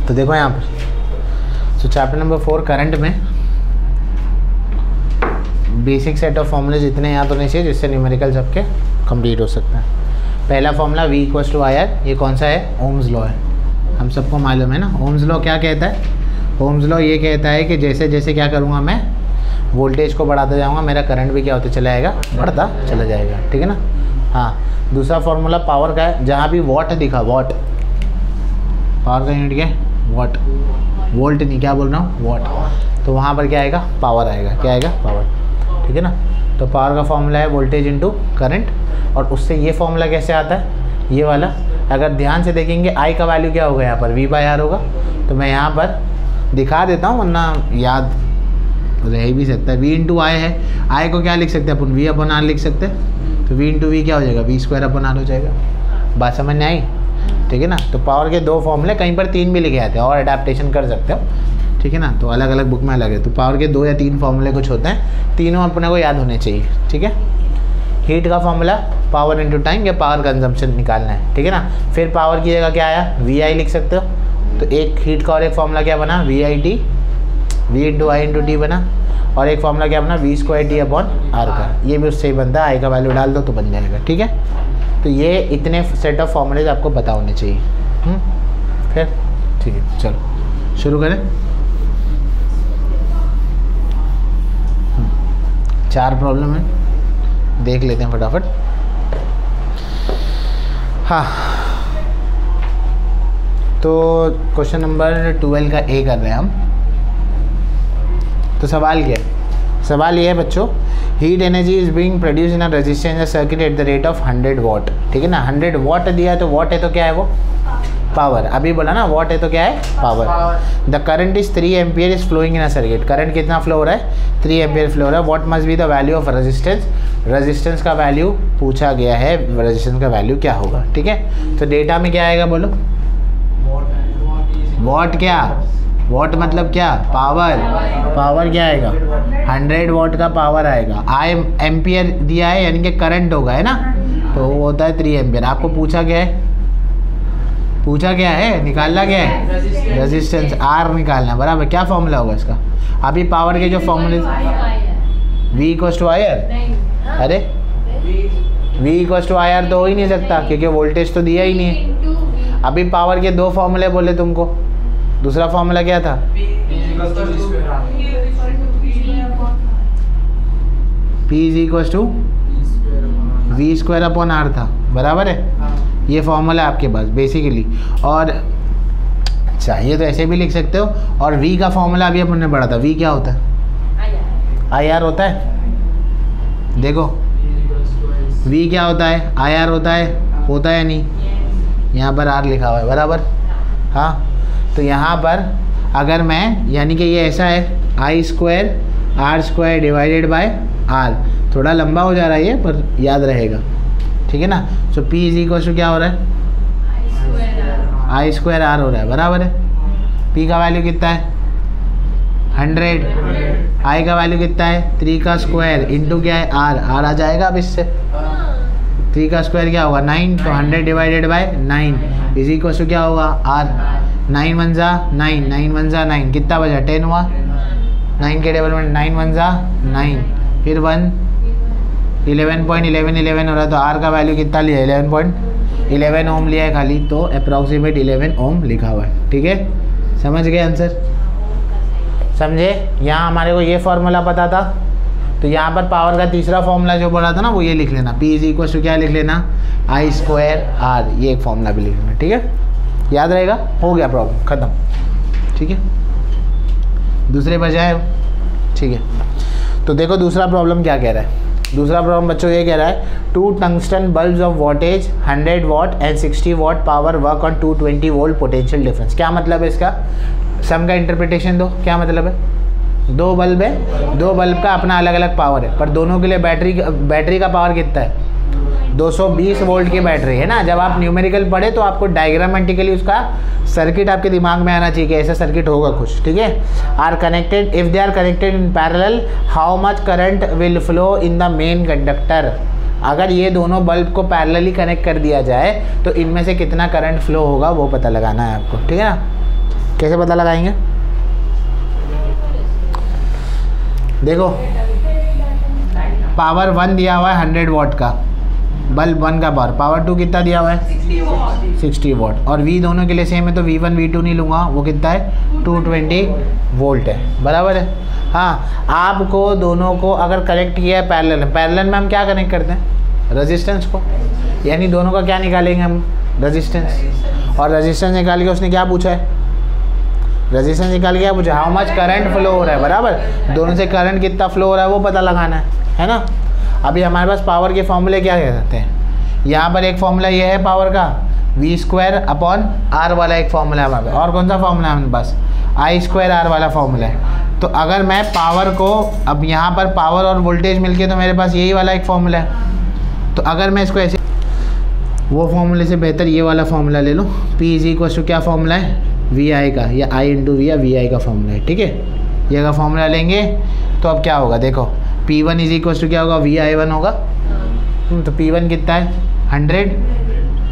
तो देखो यहाँ पर, तो चैप्टर नंबर 4 करंट में बेसिक सेट ऑफ फॉर्मूले इतने याद होने चाहिए जिससे न्यूमेरिकल सबके कंप्लीट हो सकते हैं। पहला फॉर्मूला V = IR, ये कौन सा है? ओम्स लॉ है, हम सबको मालूम है ना। ओम्स लॉ क्या कहता है? ओम्स लॉ ये कहता है कि जैसे जैसे क्या करूँगा मैं, वोल्टेज को बढ़ाता जाऊँगा, मेरा करंट भी क्या होता चला जाएगा? बढ़ता चला जाएगा, ठीक है ना। हाँ, दूसरा फॉर्मूला पावर का है, जहाँ भी वॉट दिखा, वॉट, पावर का यूनिट क्या है? वॉट, वोल्ट नहीं, क्या बोल रहा हूँ? वॉट। तो वहाँ पर क्या आएगा? पावर आएगा। क्या आएगा? पावर, ठीक है ना। तो पावर का फॉर्मूला है वोल्टेज इंटू करंट, और उससे ये फॉर्मूला कैसे आता है? ये वाला, अगर ध्यान से देखेंगे I का वैल्यू क्या होगा यहाँ पर? V/R होगा। तो मैं यहाँ पर दिखा देता हूँ, वरना याद रह भी सकता है। V × I है, I को क्या लिख सकते हैं अपन? V/R लिख सकते हैं। तो V × V क्या हो जाएगा? V²/R हो जाएगा। बात समझ में आई? ठीक है ना। तो पावर के दो फॉर्मूले, कहीं पर 3 भी लिखे आते हैं और अडेप्टेशन कर सकते हो, ठीक है ना। तो अलग अलग बुक में अलग है। तो पावर के 2 या 3 फॉर्मूले कुछ होते हैं, तीनों अपने को याद होने चाहिए, ठीक है। हीट का फॉर्मूला पावर इंटू टाइम या पावर कंजम्पशन निकालना है, ठीक है ना। फिर पावर की जगह क्या आया? VI लिख सकते हो। तो एक हीट का और एक फॉर्मूला क्या बना? VIT, V × I × T बना। और एक फॉर्मूला क्या बना? V²T/R का। ये भी उससे ही बनता है, I का वैल्यू डाल दो तो बन जाएगा, ठीक है। तो ये इतने सेट ऑफ फॉर्मूलेज आपको पता होने चाहिए। फिर ठीक है, चलो शुरू करें। 4 प्रॉब्लम है, देख लेते हैं फटाफट। हाँ, तो क्वेश्चन नंबर 12 का A कर रहे हैं हम। तो सवाल क्या है? सवाल ये है बच्चों, heat energy is being produce in a resistance circuit at the rate of 100 what, ठीक है ना। 100 वॉट दिया है, तो वॉट है तो क्या है वो? पावर। अभी बोला ना, वॉट है तो क्या है? Power. The current is 3 ampere is flowing in a circuit. Current कितना फ्लो हो रहा है? 3 एम्पियर फ्लो हो रहा है। What must be the value of resistance? Resistance का वैल्यू पूछा गया है, रेजिस्टेंस का वैल्यू क्या होगा, ठीक है। तो डेटा में क्या आएगा बोलो? वॉट। क्या वॉट मतलब क्या? पावर। पावर क्या आएगा? 100 वॉट का पावर आएगा। आई एम्पियर दिया है, यानी कि करंट होगा, है ना। तो वो होता है 3 एम्पियर। आपको पूछा क्या है? पूछा क्या है? निकालना क्या है? रेजिस्टेंस R निकालना, बराबर। क्या फॉर्मूला होगा इसका? अभी पावर के जो फॉर्मूले, V = IR। अरे V = IR तो हो ही नहीं सकता, क्योंकि वोल्टेज तो दिया ही नहीं है। अभी पावर के 2 फॉर्मूले बोले तुमको। दूसरा फॉर्मूला क्या था? P = V²/R था, बराबर है। ये फॉर्मूला है आपके पास बेसिकली, और चाहिए तो ऐसे भी लिख सकते हो। और V का फॉर्मूला अभी अपन ने पढ़ा था। V क्या होता है? IR होता है। देखो V क्या होता है? IR होता है, होता है नहीं? यहाँ पर R लिखा हुआ है, बराबर। हाँ, तो यहाँ पर अगर मैं, यानी कि ये ऐसा है I²R² डिवाइडेड बाय R। थोड़ा लंबा हो जा रहा है ये, पर याद रहेगा, ठीक है ना। सो P = क्या हो रहा है? I²R हो रहा है, बराबर है। P का वैल्यू कितना है? 100। I का वैल्यू कितना है? 3 का स्क्वायर इंटू क्या है? R आ जाएगा। अब इससे 3 का स्क्वायर क्या होगा? 9। तो 100 डिवाइडेड बाय 9 = क्या होगा? R। 9 1 जा 9, 9 1 जा 9, कितना बजा? 10 हुआ। 9 के टेबल में 9 1 जा 9, फिर 1, 11.11 हो रहा है। तो R का वैल्यू कितना लिया? 11.11 ओम लिया है खाली, तो अप्रॉक्सीमेट 11 ओम लिखा हुआ है, ठीक है। समझ गए आंसर? समझे? यहाँ हमारे को ये फॉर्मूला पता था, तो यहाँ पर पावर का तीसरा फॉर्मूला जो बोला था ना, वो ये लिख लेना। P = क्या लिख लेना? I²R। ये एक फॉर्मूला भी लिख लेना, ठीक है। याद रहेगा? हो गया प्रॉब्लम ख़त्म, ठीक है। दूसरे पर जाए, ठीक है। तो देखो दूसरा प्रॉब्लम क्या कह रहा है। दूसरा प्रॉब्लम बच्चों ये कह रहा है, 2 tungsten bulbs of voltage 100 what and 60 what power work on 220 volt potential difference. क्या मतलब है इसका? सम का इंटरप्रिटेशन दो। क्या मतलब है? 2 बल्ब है, 2 बल्ब का अपना अलग अलग पावर है, पर दोनों के लिए बैटरी का पावर कितना है? 220 वोल्ट की बैटरी है ना। जब आप न्यूमेरिकल पढ़े तो आपको डायग्रामेटिकली उसका सर्किट आपके दिमाग में आना चाहिए कि ऐसा सर्किट होगा कुछ, ठीक है। Are connected, if they are connected in parallel, how much current will flow in the main conductor. अगर ये दोनों बल्ब को पैरेलली कनेक्ट कर दिया जाए तो इनमें से कितना करंट फ्लो होगा वो पता लगाना है आपको, ठीक है ना। कैसे पता लगाएंगे? देखो पावर 1 दिया हुआ है 100 वाट का, बल्ब 1 का पावर 2 कितना दिया हुआ है 60 वाट, और V दोनों के लिए सेम है तो V1 V2 नहीं लूँगा, वो कितना है 220 वोल्ट है, बराबर है। हाँ, आपको दोनों को अगर कनेक्ट किया है पैरेलल में हम क्या कनेक्ट करते हैं? रेजिस्टेंस को, यानी दोनों का क्या निकालेंगे हम? रेजिस्टेंस, और रेजिस्टेंस निकाल के उसने क्या पूछा है? रेजिस्टेंस निकाल के क्या पूछा? हाउ मच करंट फ्लो हो रहा है, बराबर। दोनों से करंट कितना फ्लो हो रहा है वो पता लगाना है ना। अभी हमारे पास पावर के फॉर्मूले क्या कहते हैं? यहाँ पर एक फॉर्मूला ये है पावर का, V²/R वाला एक फॉर्मूला है हमारे पास, और कौन सा फॉर्मूला है हमारे पास? I²R वाला फॉर्मूला है। तो अगर मैं पावर को, अब यहाँ पर पावर और वोल्टेज मिलके तो मेरे पास यही वाला एक फॉर्मूला है, तो अगर मैं इसको ऐसे, वो फॉर्मूले से बेहतर ये वाला फॉर्मूला ले लो, P क्या फॉर्मूला है? VI का, या I × V या VI का फॉर्मूला है, ठीक है। ये का फॉर्मूला लेंगे तो अब क्या होगा? देखो P1 क्या होगा? VI1 होगा। तो P1 कितना है? 100,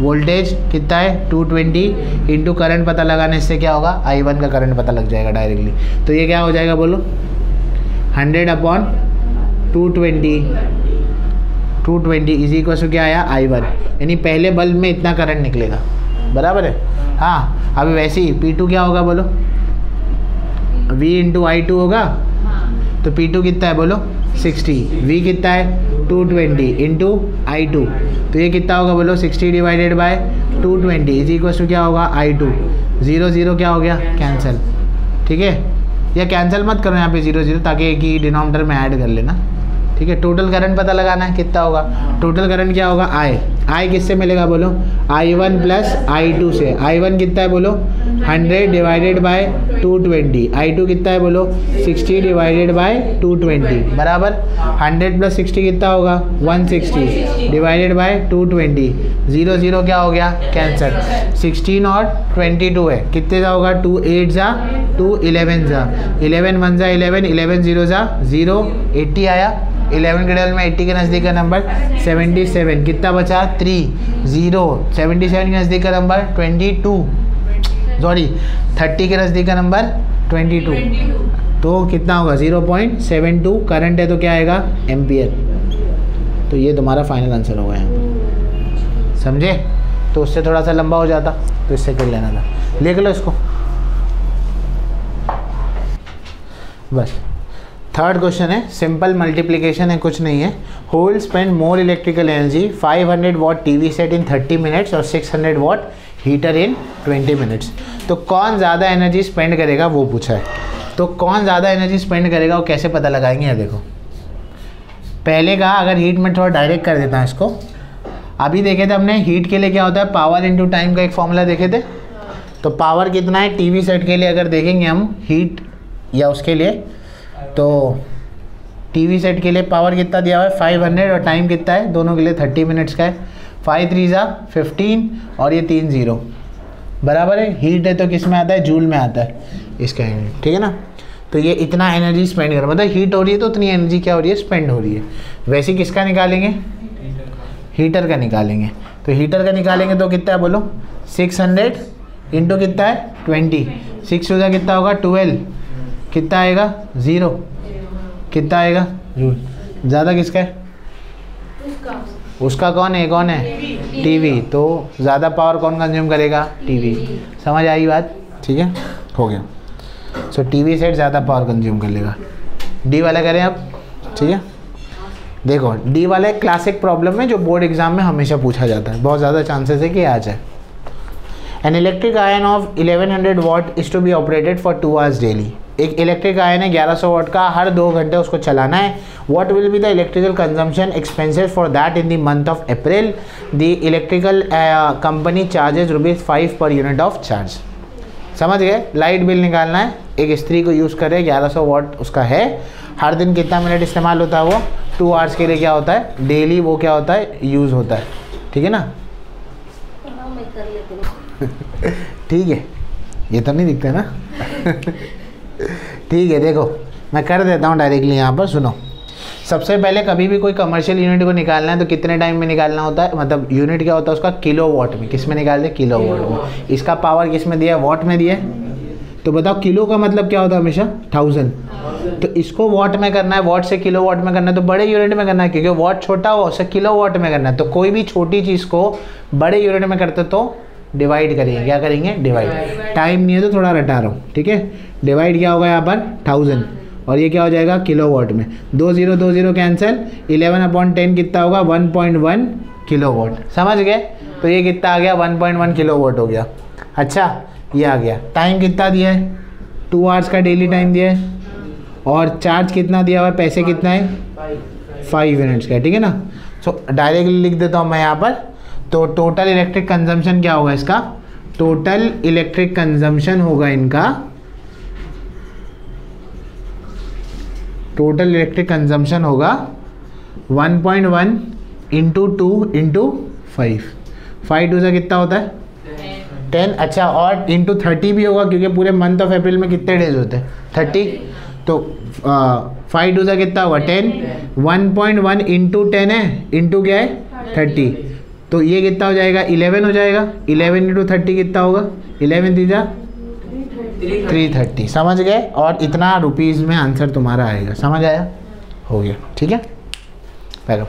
वोल्टेज कितना है? 220, इंटू करंट पता लगाने से क्या होगा? I1 का करंट पता लग जाएगा डायरेक्टली। तो ये क्या हो जाएगा बोलो? 100/220 क्या आया? I1, यानी पहले बल्ब में इतना करंट निकलेगा, बराबर है। हाँ, अभी वैसे ही P2 क्या होगा बोलो? V × I2 होगा, तो P2 कितना है बोलो? 60, V कितना है? 220 इंटू I2, तो ये कितना होगा बोलो? 60/220 क्या होगा? I2। 0 0 क्या हो गया? कैंसिल, ठीक है। या कैंसिल मत करो यहाँ पे 0 0, ताकि एक ही डिनोमिनेटर में ऐड कर लेना, ठीक है। टोटल करंट पता लगाना है, कितना होगा? टोटल करंट क्या होगा? I किससे मिलेगा बोलो? I1 + I2 से। I1 कितना है बोलो? 100/220। I2 कितना है बोलो? 60/220, बराबर। 100 + 60 कितना होगा? 160/220। 0 0 क्या हो गया? कैंसिल। 16 और 22 है, कितने का होगा? 2 8 जा 2 11 जा 11 1 जा 11 11 0 जा 0, 80 आया। 11 के टेबल में 80 के नज़दीक का नंबर 77, कितना बचा? 3 0। 77 के नज़दीक का नंबर 30 के नज़दीक का नंबर 22, तो कितना होगा? 0.72 करंट है, तो क्या आएगा? एम्पियर। तो ये तुम्हारा फाइनल आंसर होगा यहाँ पर, समझे? तो उससे थोड़ा सा लंबा हो जाता तो इससे कर लेना था, लिख लो इसको बस। थर्ड क्वेश्चन है, सिंपल मल्टीप्लिकेशन है, कुछ नहीं है। Whole spend more electrical energy 500 watt TV set in 30 minutes और 600 वाट हीटर इन 20 मिनट्स। तो कौन ज़्यादा एनर्जी स्पेंड करेगा वो पूछा है। तो कौन ज़्यादा एनर्जी स्पेंड करेगा वो कैसे पता लगाएंगे? यार देखो, पहले का अगर हीट में थोड़ा डायरेक्ट कर देता है इसको। अभी देखे थे हमने हीट के लिए क्या होता है? पावर इंटू टाइम का एक फॉर्मूला देखे थे। तो पावर कितना है टीवी सेट के लिए? अगर देखेंगे हम हीट या उसके लिए, तो टीवी सेट के लिए पावर कितना दिया हुआ है? 500, और टाइम कितना है दोनों के लिए? 30 मिनट्स का है। 5 3 जा 15 और ये 3 0, बराबर है। हीट है तो किस में आता है? जूल में आता है इसका यूनिट, ठीक है ना। तो ये इतना एनर्जी स्पेंड कर, मतलब हीट हो रही है तो उतनी एनर्जी क्या हो रही है? स्पेंड हो रही है। वैसे किसका निकालेंगे? हीटर का निकालेंगे। तो हीटर का निकालेंगे तो कितना है बोलो? 600 इंटू कितना है? 20। 6 हो जाए कितना होगा? 12, कितना आएगा? 0, कितना आएगा? जूल। ज़्यादा किसका है? उसका कौन है? कौन है? टीवी। तो ज़्यादा पावर कौन कंज्यूम करेगा? टीवी। समझ आई बात? ठीक है, हो गया। सो टीवी सेट ज़्यादा पावर कंज्यूम कर लेगा। डी वाला करें अब, ठीक है। देखो डी वाला एक क्लासिक प्रॉब्लम है जो बोर्ड एग्जाम में हमेशा पूछा जाता है, बहुत ज़्यादा चांसेस है कि आ जाए। An electric iron of 1100 watt is to be operated for 2 hours daily. एक इलेक्ट्रिक आयन है 1100 वाट का, हर 2 घंटे उसको चलाना है। What will be the electrical consumption expenses for that in the month of April? The electrical company charges ₹5 per unit of charge. समझ गए? Light bill निकालना है, एक स्त्री को यूज़ कर रहे हैं, 1100 वाट उसका है, हर दिन कितना मिनट इस्तेमाल होता है? वो 2 आवर्स के लिए क्या होता है? डेली वो क्या होता है? यूज़ होता है, ठीक है ना। ठीक है, ये तो नहीं दिखता ना। ठीक है, देखो मैं कर देता हूँ डायरेक्टली यहाँ पर। सुनो, सबसे पहले कभी भी कोई कमर्शियल यूनिट को निकालना है तो कितने टाइम में निकालना होता है? मतलब यूनिट क्या होता है उसका? किलो वाट में। किस में निकालते हैं? किलो वाट में। इसका पावर किस में दिया है? वाट में दिया है। तो बताओ किलो का मतलब क्या होता है हमेशा 1000। तो इसको वॉट में करना है, वॉट से किलो वॉट में करना है तो बड़े यूनिट में करना है, क्योंकि वॉट छोटा हो उसे किलो वॉट में करना है। तो कोई भी छोटी चीज़ को बड़े यूनिट में करते तो डिवाइड करेंगे, क्या करेंगे डिवाइड। टाइम नहीं है तो थोड़ा रटा रहा हूँ, ठीक है। डिवाइड क्या होगा यहाँ पर 1000 और ये क्या हो जाएगा किलो वॉट में। 2 0 2 0 कैंसिल, 11/10 कितना होगा 1.1 किलो वॉट। समझ गए? तो ये कितना आ गया 1.1 किलो वॉट हो गया। अच्छा ये आ गया। टाइम कितना दिया है 2 आवर्स का डेली टाइम दिया है और चार्ज कितना दिया हुआ है, पैसे कितना है 5 यूनिट्स का, ठीक है ना। सो डायरेक्टली लिख देता हूँ मैं यहाँ पर। तो टोटल इलेक्ट्रिक कंजम्पशन क्या होगा इसका, टोटल इलेक्ट्रिक कंजम्पशन होगा इनका, टोटल इलेक्ट्रिक कंजम्पशन होगा 1.1 इंटू 2 इंटू 5। 5 2 से कितना होता है 10। अच्छा और इंटू 30 भी होगा क्योंकि पूरे मंथ ऑफ अप्रैल में कितने डेज होते हैं 30। तो 5 2 से कितना होगा 10। 1.1 इंटू 10 है, इंटू क्या है 30। तो ये कितना हो जाएगा 11 हो जाएगा। 11 इंटू 30 कितना होगा 11 3 330। समझ गए? और इतना रुपीज़ में आंसर तुम्हारा आएगा। समझ आया? हो गया, ठीक है। पहले